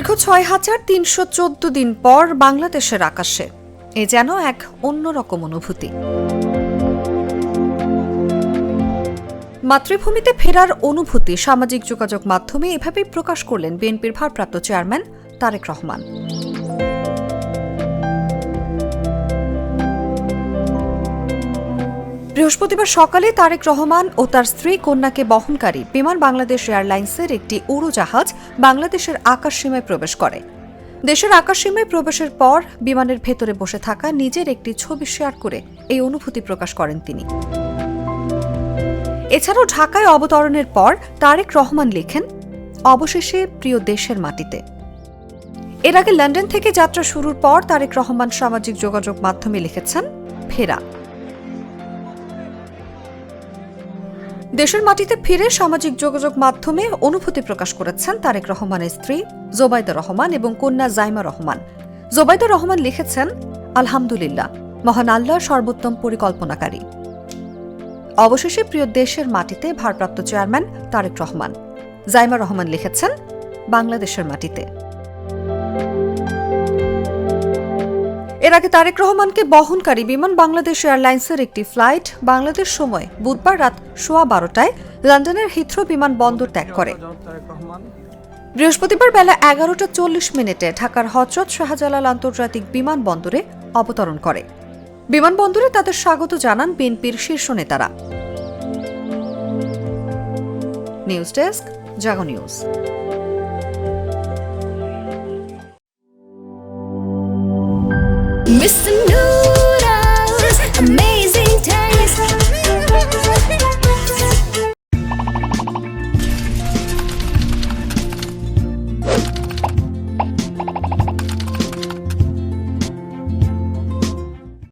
দীর্ঘ ৬,৩১৪ দিন পর বাংলাদেশের আকাশে এ যেন এক অন্যরকম অনুভূতি। মাতৃভূমিতে ফেরার অনুভূতি সামাজিক যোগাযোগ মাধ্যমে এভাবেই প্রকাশ করলেন বিএনপির ভারপ্রাপ্ত চেয়ারম্যান তারেক রহমান। বৃহস্পতিবার সকালে তারেক রহমান ও তার স্ত্রী কন্যাকে বহনকারী বিমান বাংলাদেশ এয়ারলাইন্সের একটি উড়োজাহাজ বাংলাদেশের আকাশসীমায় প্রবেশ করে। দেশের আকাশসীমায় প্রবেশের পর বিমানের ভেতরে বসে থাকা নিজের একটি ছবি শেয়ার করে এই অনুভূতি প্রকাশ করেন তিনি। এছাড়াও ঢাকায় অবতরণের পর তারেক রহমান লেখেন, অবশেষে প্রিয় দেশের মাটিতে। এর আগে লন্ডন থেকে যাত্রা শুরুর পর তারেক রহমান সামাজিক যোগাযোগ মাধ্যমে লিখেছেন, ফেরা। দেশের মাটিতে ফিরে সামাজিক যোগাযোগ মাধ্যমে অনুভূতি প্রকাশ করেছেন তারেক রহমানের স্ত্রী জোবাইদা রহমান এবং কন্যা জাইমা রহমান। জোবাইদা রহমান লিখেছেন, আলহামদুলিল্লাহ, মহান আল্লাহর সর্বোত্তম পরিকল্পনাকারী। অবশেষে প্রিয় দেশের মাটিতে ভারপ্রাপ্ত চেয়ারম্যান তারেক রহমান। জাইমা রহমান লিখেছেন, বাংলাদেশের মাটিতে। এর আগে তারেক রহমানকে বহনকারী বিমান বাংলাদেশ এয়ারলাইন্সের একটি ফ্লাইট বাংলাদেশ সময় বুধবার রাত 12:15টায় লন্ডনের হিথ্রো বিমানবন্দর ত্যাগ করে। বৃহস্পতিবার বেলা 11:40 ঢাকার হযরত শাহজালাল আন্তর্জাতিক বিমানবন্দরে অবতরণ করে। বিমানবন্দরে তাদের স্বাগত জানান বিএনপির শীর্ষ নেতারা। নিউজ ডেস্ক, জাগো নিউজ। Mr.